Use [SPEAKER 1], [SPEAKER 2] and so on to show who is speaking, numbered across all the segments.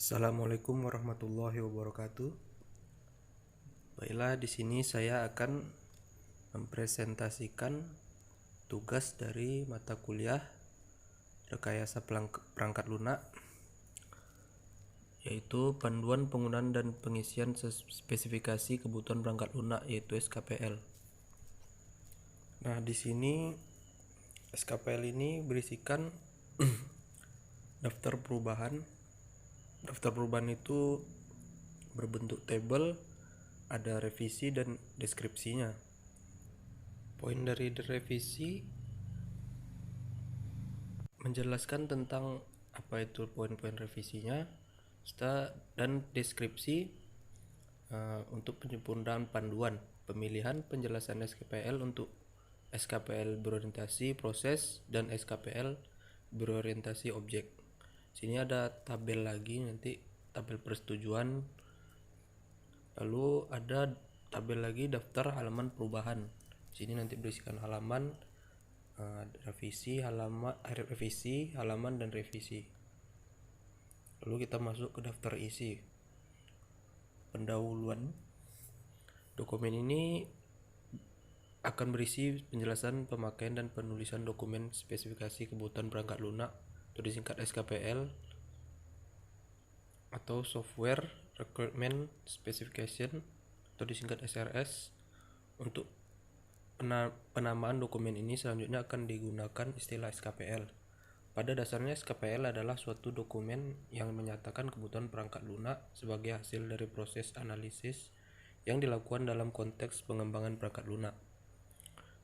[SPEAKER 1] Assalamualaikum warahmatullahi wabarakatuh. Baiklah, di sini saya akan mempresentasikan tugas dari mata kuliah rekayasa perangkat lunak, yaitu panduan penggunaan dan pengisian spesifikasi kebutuhan perangkat lunak, yaitu SKPL. Nah, di sini SKPL ini berisikan daftar perubahan. Daftar perubahan itu berbentuk tabel, ada revisi dan deskripsinya. Poin dari revisi menjelaskan tentang apa itu poin-poin revisinya, dan deskripsi untuk penyempurnaan panduan pemilihan penjelasan SKPL untuk SKPL berorientasi proses dan SKPL berorientasi objek. Sini ada tabel lagi, nanti tabel persetujuan, lalu ada tabel lagi daftar halaman perubahan. Sini nanti berisikan halaman revisi, halaman dan revisi. Lalu kita masuk ke daftar isi. Pendahuluan. Dokumen ini akan berisi penjelasan pemakaian dan penulisan dokumen spesifikasi kebutuhan perangkat lunak atau disingkat SKPL atau Software Requirement Specification atau disingkat SRS. Untuk penamaan dokumen ini selanjutnya akan digunakan istilah SKPL. Pada dasarnya SKPL adalah suatu dokumen yang menyatakan kebutuhan perangkat lunak sebagai hasil dari proses analisis yang dilakukan dalam konteks pengembangan perangkat lunak.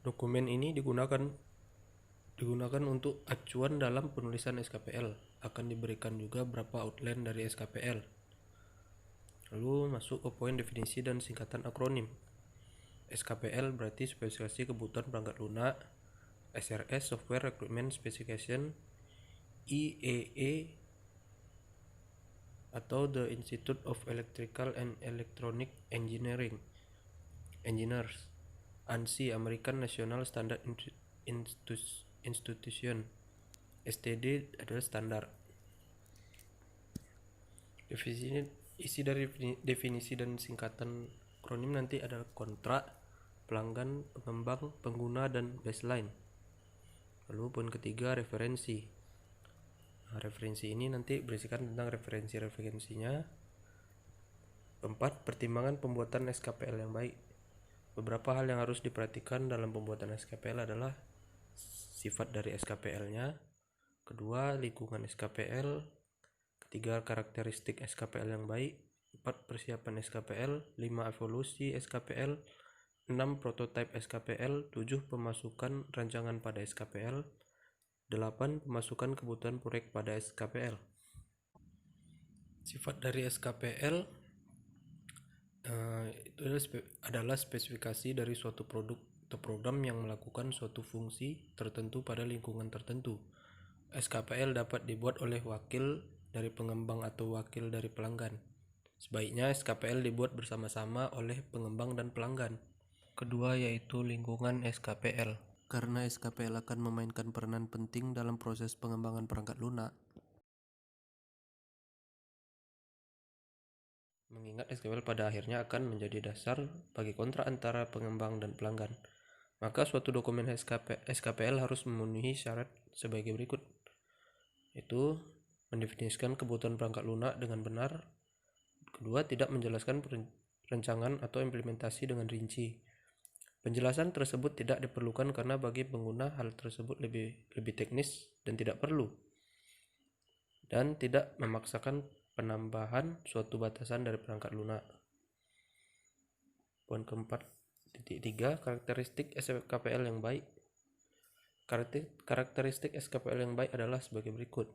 [SPEAKER 1] Dokumen ini digunakan untuk acuan dalam penulisan SKPL. Akan diberikan juga beberapa outline dari SKPL. Lalu masuk ke poin definisi dan singkatan akronim. SKPL berarti spesifikasi kebutuhan perangkat lunak, SRS Software Requirement Specification, IEE atau The Institute of Electrical and Electronic Engineers, ANSI American National Standard Institution, STD adalah standar. Isi dari definisi dan singkatan akronim nanti ada kontrak, pelanggan, pengembang, pengguna, dan baseline. Lalu poin ketiga, referensi. Nah, referensi ini nanti berisikan tentang referensinya. 4. Pertimbangan pembuatan SKPL yang baik. Beberapa hal yang harus diperhatikan dalam pembuatan SKPL adalah sifat dari SKPL-nya, kedua, lingkungan SKPL, ketiga, karakteristik SKPL yang baik, 4. Persiapan SKPL, 5. Evolusi SKPL, 6. Prototype SKPL, 7. Pemasukan rancangan pada SKPL, 8. Pemasukan kebutuhan proyek pada SKPL. Sifat dari SKPL itu adalah spesifikasi dari suatu produk atau program yang melakukan suatu fungsi tertentu pada lingkungan tertentu. SKPL dapat dibuat oleh wakil dari pengembang atau wakil dari pelanggan. Sebaiknya SKPL dibuat bersama-sama oleh pengembang dan pelanggan. Kedua yaitu lingkungan SKPL. Karena SKPL akan memainkan peranan penting dalam proses pengembangan perangkat lunak, mengingat SKPL pada akhirnya akan menjadi dasar bagi kontrak antara pengembang dan pelanggan, maka suatu dokumen SKPL harus memenuhi syarat sebagai berikut, yaitu mendefinisikan kebutuhan perangkat lunak dengan benar. Kedua, tidak menjelaskan perencangan atau implementasi dengan rinci. Penjelasan tersebut tidak diperlukan karena bagi pengguna hal tersebut lebih teknis dan tidak perlu, dan tidak memaksakan penambahan suatu batasan dari perangkat lunak. Poin keempat, 3. Karakteristik SKPL yang baik. Karakteristik SKPL yang baik adalah sebagai berikut.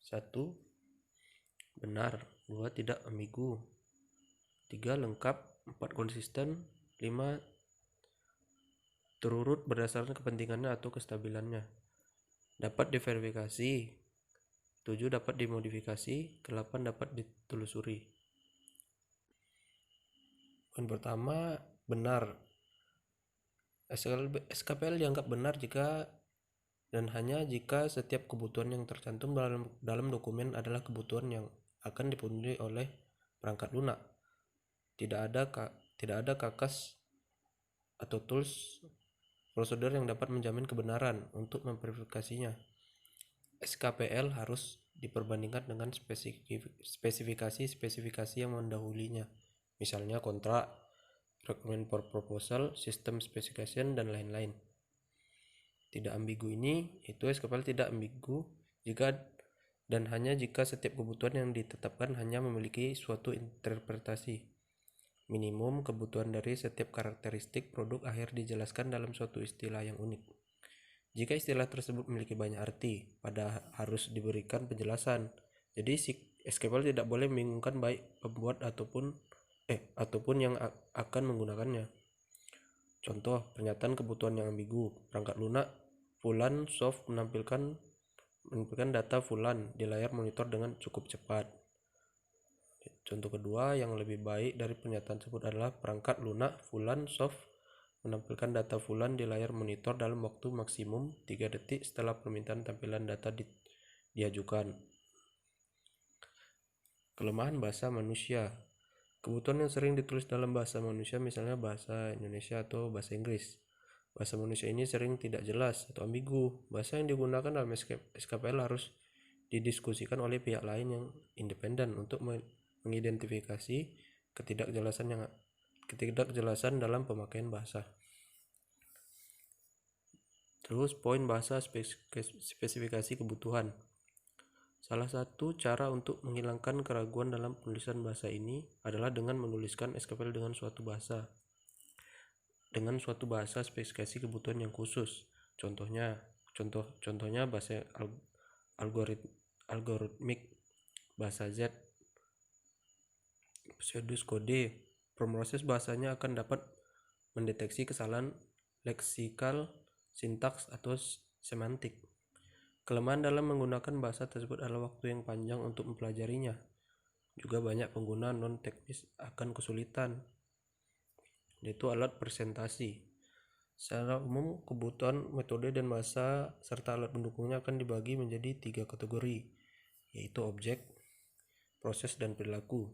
[SPEAKER 1] 1. Benar. 2. Tidak ambigu. 3. Lengkap. 4. Konsisten. 5. Terurut berdasarkan kepentingannya atau kestabilannya. Dapat diverifikasi. 7. Dapat dimodifikasi. 8. Dapat ditelusuri. Poin pertama, benar. SKPL dianggap benar jika dan hanya jika setiap kebutuhan yang tercantum dalam dokumen adalah kebutuhan yang akan dipenuhi oleh perangkat lunak. Tidak ada kakas atau tools prosedur yang dapat menjamin kebenaran untuk memverifikasinya. SKPL harus diperbandingkan dengan spesifikasi yang mendahulunya, misalnya kontrak, requirement for proposal, system specification, dan lain-lain. Tidak ambigu ini, itu SKPL tidak ambigu jika dan hanya jika setiap kebutuhan yang ditetapkan hanya memiliki suatu interpretasi. Minimum kebutuhan dari setiap karakteristik produk akhir dijelaskan dalam suatu istilah yang unik. Jika istilah tersebut memiliki banyak arti, pada harus diberikan penjelasan. Jadi SKPL tidak boleh membingungkan baik pembuat ataupun yang akan menggunakannya. Contoh, pernyataan kebutuhan yang ambigu. Perangkat lunak Fulan Soft menampilkan data Fulan di layar monitor dengan cukup cepat. Contoh kedua yang lebih baik dari pernyataan tersebut adalah perangkat lunak Fulan Soft menampilkan data Fulan di layar monitor dalam waktu maksimum 3 detik setelah permintaan tampilan data diajukan. Kelemahan bahasa manusia. Kebutuhan yang sering ditulis dalam bahasa manusia, misalnya bahasa Indonesia atau bahasa Inggris. Bahasa manusia ini sering tidak jelas atau ambigu. Bahasa yang digunakan dalam SKPL harus didiskusikan oleh pihak lain yang independen untuk mengidentifikasi ketidakjelasan dalam pemakaian bahasa. Terus poin bahasa spesifikasi kebutuhan. Salah satu cara untuk menghilangkan keraguan dalam penulisan bahasa ini adalah dengan menuliskan SKPL dengan suatu bahasa spesifikasi kebutuhan yang khusus. Contohnya bahasa algoritmik, bahasa Z, pseudokode. Pemroses bahasanya akan dapat mendeteksi kesalahan leksikal, sintaks, atau semantik. Kelemahan dalam menggunakan bahasa tersebut adalah waktu yang panjang untuk mempelajarinya. Juga banyak pengguna non-teknis akan kesulitan, yaitu alat presentasi. Secara umum, kebutuhan, metode, dan bahasa serta alat pendukungnya akan dibagi menjadi 3 kategori, yaitu objek, proses, dan perilaku.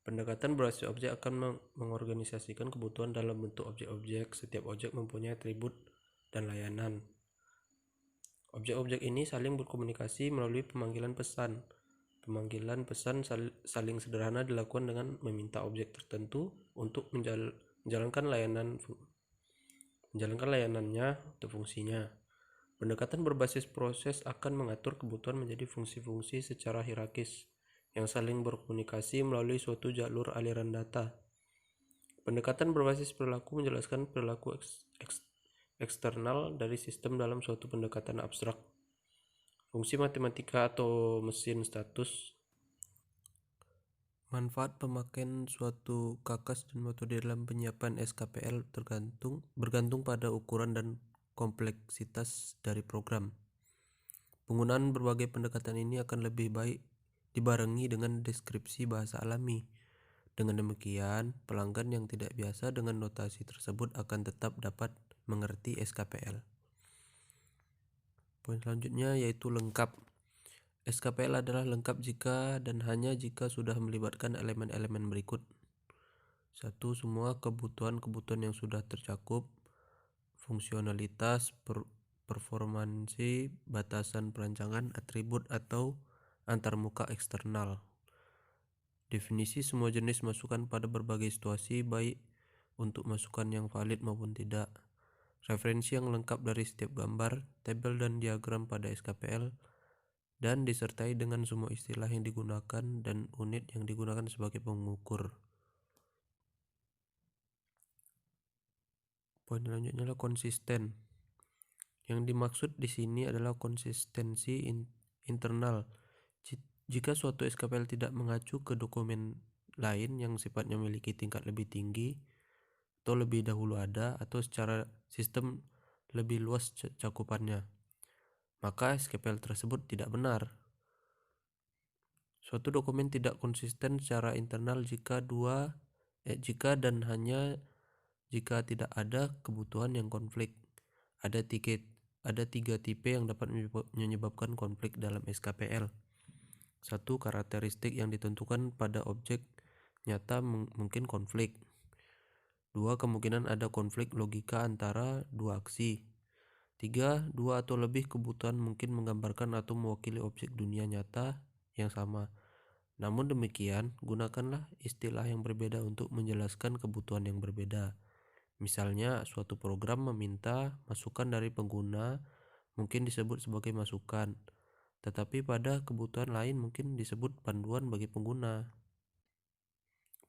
[SPEAKER 1] Pendekatan berbasis objek akan mengorganisasikan kebutuhan dalam bentuk objek-objek. Setiap objek mempunyai atribut dan layanan. Objek-objek ini saling berkomunikasi melalui pemanggilan pesan. Pemanggilan pesan saling sederhana dilakukan dengan meminta objek tertentu untuk menjalankan layanannya atau fungsinya. Pendekatan berbasis proses akan mengatur kebutuhan menjadi fungsi-fungsi secara hierarkis yang saling berkomunikasi melalui suatu jalur aliran data. Pendekatan berbasis perilaku menjelaskan perilaku eksternal dari sistem dalam suatu pendekatan abstrak. Fungsi matematika atau mesin status. Manfaat pemakaian suatu kakas dan metode dalam penyiapan SKPL bergantung pada ukuran dan kompleksitas dari program. Penggunaan berbagai pendekatan ini akan lebih baik dibarengi dengan deskripsi bahasa alami. Dengan demikian, pelanggan yang tidak biasa dengan notasi tersebut akan tetap dapat mengerti SKPL. Poin selanjutnya yaitu lengkap. SKPL adalah lengkap jika dan hanya jika sudah melibatkan elemen-elemen berikut. 1. Semua kebutuhan yang sudah tercakup, fungsionalitas, performansi, batasan perancangan, atribut atau antarmuka eksternal. Definisi semua jenis masukan pada berbagai situasi, baik untuk masukan yang valid maupun tidak. Referensi yang lengkap dari setiap gambar, tabel dan diagram pada SKPL, dan disertai dengan semua istilah yang digunakan dan unit yang digunakan sebagai pengukur. Poin selanjutnya adalah konsisten. Yang dimaksud di sini adalah konsistensi internal. Jika suatu SKPL tidak mengacu ke dokumen lain yang sifatnya memiliki tingkat lebih tinggi atau lebih dahulu ada atau secara sistem lebih luas cakupannya, maka SKPL tersebut tidak benar. Suatu dokumen tidak konsisten secara internal jika dan hanya jika tidak ada kebutuhan yang konflik. Ada 3 tipe yang dapat menyebabkan konflik dalam SKPL. Satu, karakteristik yang ditentukan pada objek nyata mungkin konflik. Dua, kemungkinan ada konflik logika antara dua aksi. Tiga, dua atau lebih kebutuhan mungkin menggambarkan atau mewakili objek dunia nyata yang sama. Namun demikian, gunakanlah istilah yang berbeda untuk menjelaskan kebutuhan yang berbeda. Misalnya, suatu program meminta masukan dari pengguna mungkin disebut sebagai masukan, tetapi pada kebutuhan lain mungkin disebut panduan bagi pengguna.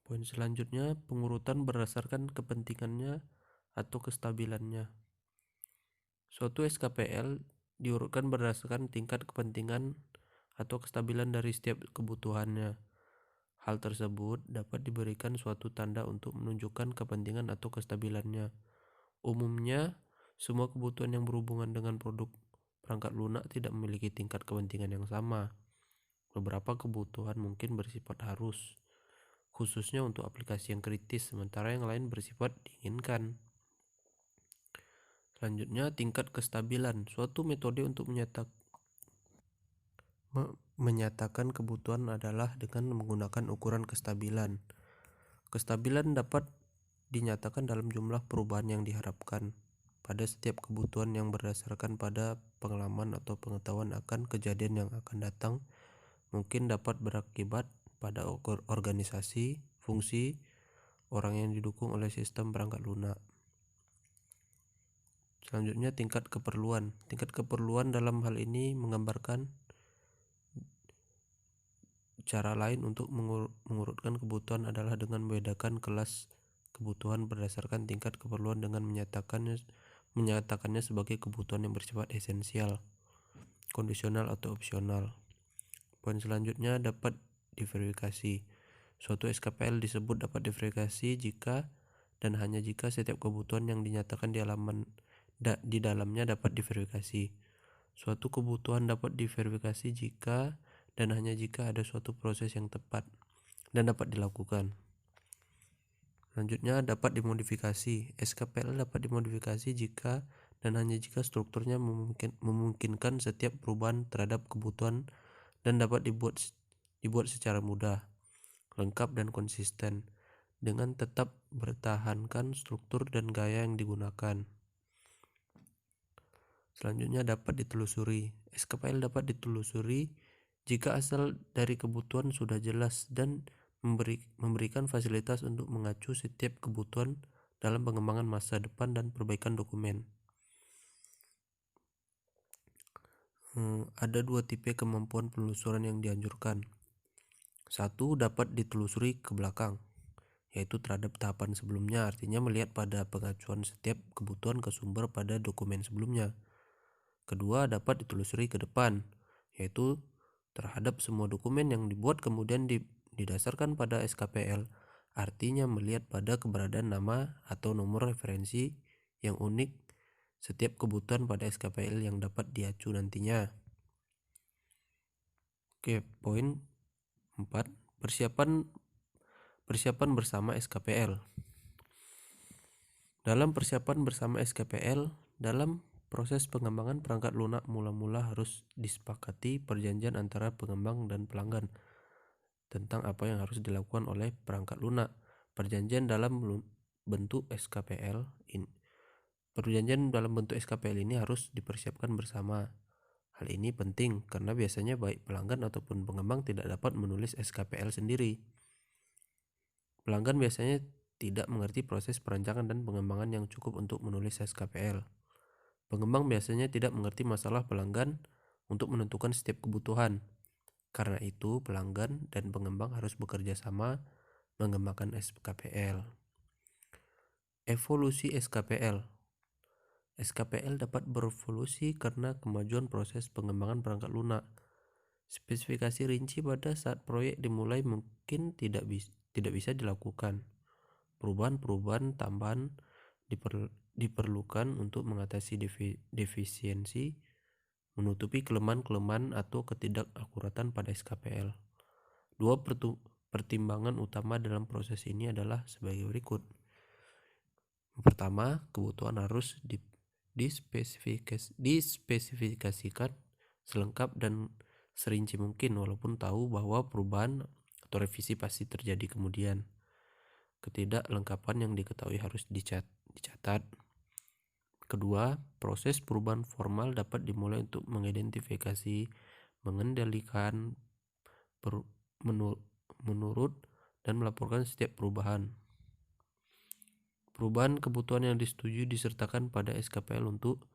[SPEAKER 1] Poin selanjutnya, pengurutan berdasarkan kepentingannya atau kestabilannya. Suatu SKPL diurutkan berdasarkan tingkat kepentingan atau kestabilan dari setiap kebutuhannya. Hal tersebut dapat diberikan suatu tanda untuk menunjukkan kepentingan atau kestabilannya. Umumnya, semua kebutuhan yang berhubungan dengan produk perangkat lunak tidak memiliki tingkat kepentingan yang sama. Beberapa kebutuhan mungkin bersifat harus, khususnya untuk aplikasi yang kritis, sementara yang lain bersifat diinginkan. Selanjutnya, tingkat kestabilan. Suatu metode untuk menyatakan kebutuhan adalah dengan menggunakan ukuran kestabilan. Kestabilan dapat dinyatakan dalam jumlah perubahan yang diharapkan pada setiap kebutuhan yang berdasarkan pada pengalaman atau pengetahuan akan kejadian yang akan datang, mungkin dapat berakibat pada organisasi, fungsi, orang yang didukung oleh sistem perangkat lunak. Selanjutnya, tingkat keperluan. Tingkat keperluan dalam hal ini menggambarkan cara lain untuk mengurutkan kebutuhan adalah dengan membedakan kelas kebutuhan berdasarkan tingkat keperluan dengan menyatakannya sebagai kebutuhan yang bersifat esensial, kondisional atau opsional. Poin selanjutnya, dapat diverifikasi. Suatu SKPL disebut dapat diverifikasi jika dan hanya jika setiap kebutuhan yang dinyatakan di dalamnya dapat diverifikasi. Suatu kebutuhan dapat diverifikasi jika dan hanya jika ada suatu proses yang tepat dan dapat dilakukan. Selanjutnya, dapat dimodifikasi. SKPL dapat dimodifikasi jika dan hanya jika strukturnya memungkinkan setiap perubahan terhadap kebutuhan dan dapat dibuat secara mudah, lengkap dan konsisten, dengan tetap bertahankan struktur dan gaya yang digunakan. Selanjutnya, dapat ditelusuri. SKPL dapat ditelusuri jika asal dari kebutuhan sudah jelas dan memberikan fasilitas untuk mengacu setiap kebutuhan dalam pengembangan masa depan dan perbaikan dokumen. Ada dua tipe kemampuan penelusuran yang dianjurkan. Satu, dapat ditelusuri ke belakang, yaitu terhadap tahapan sebelumnya, artinya melihat pada pengacuan setiap kebutuhan ke sumber pada dokumen sebelumnya. Kedua, dapat ditelusuri ke depan, yaitu terhadap semua dokumen yang dibuat kemudian didasarkan pada SKPL, artinya melihat pada keberadaan nama atau nomor referensi yang unik setiap kebutuhan pada SKPL yang dapat diacu nantinya. Oke, poin 4, persiapan bersama SKPL. Dalam persiapan bersama SKPL, dalam proses pengembangan perangkat lunak mula-mula harus disepakati perjanjian antara pengembang dan pelanggan tentang apa yang harus dilakukan oleh perangkat lunak. Perjanjian dalam bentuk SKPL ini harus dipersiapkan bersama. Hal ini penting karena biasanya baik pelanggan ataupun pengembang tidak dapat menulis SKPL sendiri. Pelanggan biasanya tidak mengerti proses perancangan dan pengembangan yang cukup untuk menulis SKPL. Pengembang biasanya tidak mengerti masalah pelanggan untuk menentukan setiap kebutuhan. Karena itu, pelanggan dan pengembang harus bekerja sama mengembangkan SKPL. Evolusi SKPL. SKPL dapat berevolusi karena kemajuan proses pengembangan perangkat lunak. Spesifikasi rinci pada saat proyek dimulai mungkin tidak bisa dilakukan. Perubahan-perubahan tambahan diperlukan untuk mengatasi defisiensi, menutupi kelemahan-kelemahan atau ketidakakuratan pada SKPL. Dua pertimbangan utama dalam proses ini adalah sebagai berikut. Yang pertama, kebutuhan harus dispesifikasikan selengkap dan serinci mungkin, walaupun tahu bahwa perubahan atau revisi pasti terjadi kemudian. Ketidaklengkapan yang diketahui harus dicatat. Kedua, proses perubahan formal dapat dimulai untuk mengidentifikasi, mengendalikan, menurut, dan melaporkan setiap perubahan. Perubahan kebutuhan yang disetujui disertakan pada SKPL untuk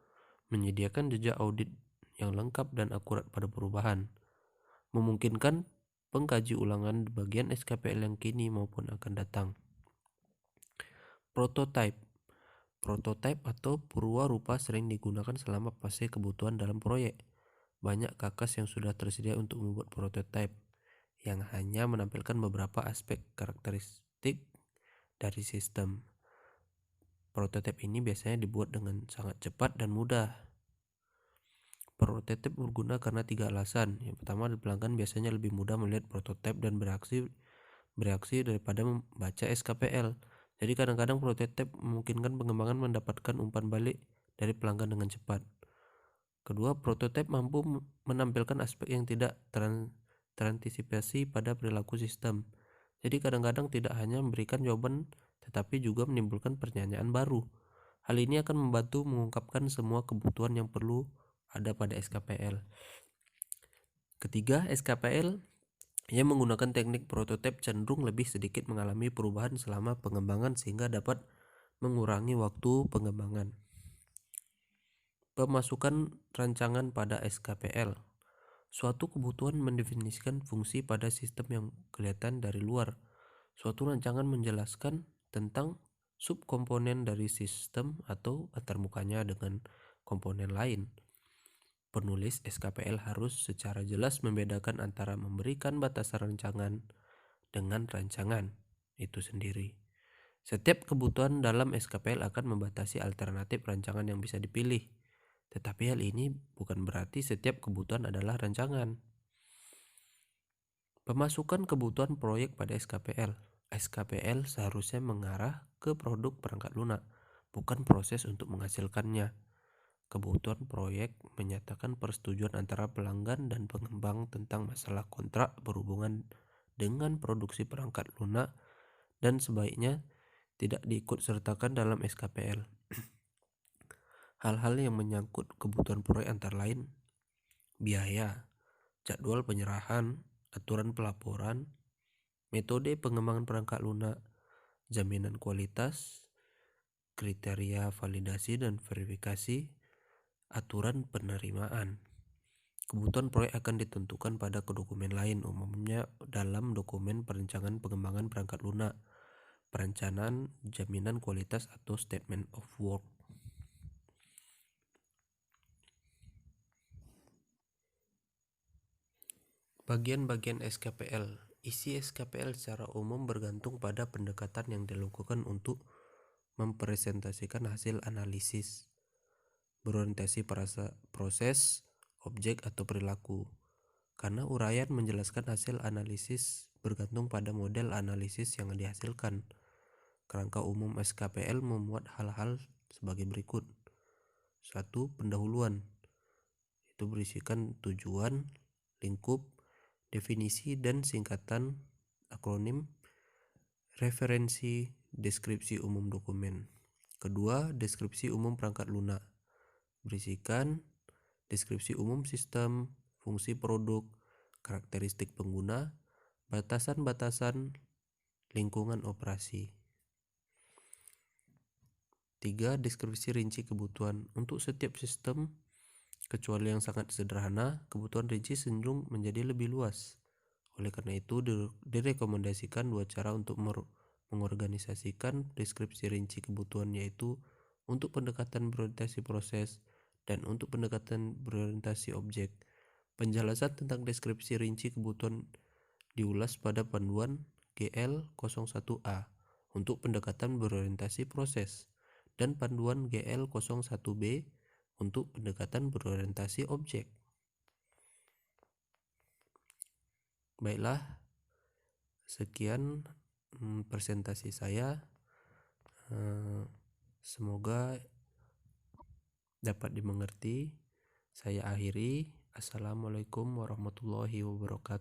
[SPEAKER 1] menyediakan jejak audit yang lengkap dan akurat pada perubahan, memungkinkan pengkaji ulangan bagian SKPL yang kini maupun akan datang. Prototipe atau purwarupa sering digunakan selama fase kebutuhan dalam proyek. Banyak kakas yang sudah tersedia untuk membuat prototipe yang hanya menampilkan beberapa aspek karakteristik dari sistem. Prototipe ini biasanya dibuat dengan sangat cepat dan mudah. Prototipe berguna karena 3 alasan. Yang pertama, pelanggan biasanya lebih mudah melihat prototipe dan bereaksi daripada membaca SKPL. Jadi kadang-kadang prototipe memungkinkan pengembangan mendapatkan umpan balik dari pelanggan dengan cepat. Kedua, prototipe mampu menampilkan aspek yang tidak terantisipasi pada perilaku sistem. Jadi kadang-kadang tidak hanya memberikan jawaban tetapi juga menimbulkan pertanyaan baru. Hal ini akan membantu mengungkapkan semua kebutuhan yang perlu ada pada SKPL. Ketiga, SKPL yang menggunakan teknik prototipe cenderung lebih sedikit mengalami perubahan selama pengembangan sehingga dapat mengurangi waktu pengembangan. Pemasukan rancangan pada SKPL. Suatu kebutuhan mendefinisikan fungsi pada sistem yang kelihatan dari luar. Suatu rancangan menjelaskan tentang subkomponen dari sistem atau antarmukanya dengan komponen lain. Penulis SKPL harus secara jelas membedakan antara memberikan batasan rancangan dengan rancangan itu sendiri. Setiap kebutuhan dalam SKPL akan membatasi alternatif rancangan yang bisa dipilih. Tetapi hal ini bukan berarti setiap kebutuhan adalah rancangan. Pemasukan kebutuhan proyek pada SKPL. SKPL seharusnya mengarah ke produk perangkat lunak, bukan proses untuk menghasilkannya. Kebutuhan proyek menyatakan persetujuan antara pelanggan dan pengembang tentang masalah kontrak berhubungan dengan produksi perangkat lunak dan sebaiknya tidak diikut-sertakan dalam SKPL. Hal-hal yang menyangkut kebutuhan proyek antara lain biaya, jadwal penyerahan, aturan pelaporan, metode pengembangan perangkat lunak, jaminan kualitas, kriteria validasi dan verifikasi, aturan penerimaan. Kebutuhan proyek akan ditentukan pada dokumen lain, umumnya dalam dokumen perencanaan pengembangan perangkat lunak, perencanaan jaminan kualitas atau statement of work. Bagian-bagian SKPL. Isi SKPL secara umum bergantung pada pendekatan yang dilakukan untuk mempresentasikan hasil analisis, berorientasi pada proses, objek atau perilaku. Karena uraian menjelaskan hasil analisis bergantung pada model analisis yang dihasilkan. Kerangka umum SKPL memuat hal-hal sebagai berikut. 1. Pendahuluan. Itu berisikan tujuan, lingkup, definisi dan singkatan akronim, referensi, deskripsi umum dokumen. Kedua, deskripsi umum perangkat lunak. Berisikan deskripsi umum sistem, fungsi produk, karakteristik pengguna, batasan-batasan, lingkungan operasi. 3. Deskripsi rinci kebutuhan. Untuk setiap sistem, kecuali yang sangat sederhana, kebutuhan rinci cenderung menjadi lebih luas. Oleh karena itu, direkomendasikan 2 cara untuk mengorganisasikan deskripsi rinci kebutuhan, yaitu untuk pendekatan berorientasi proses dan untuk pendekatan berorientasi objek. Penjelasan tentang deskripsi rinci kebutuhan diulas pada panduan GL01A untuk pendekatan berorientasi proses dan panduan GL01B untuk pendekatan berorientasi objek. Baiklah, sekian presentasi saya. Semoga dapat dimengerti. Saya akhiri. Assalamualaikum warahmatullahi wabarakatuh.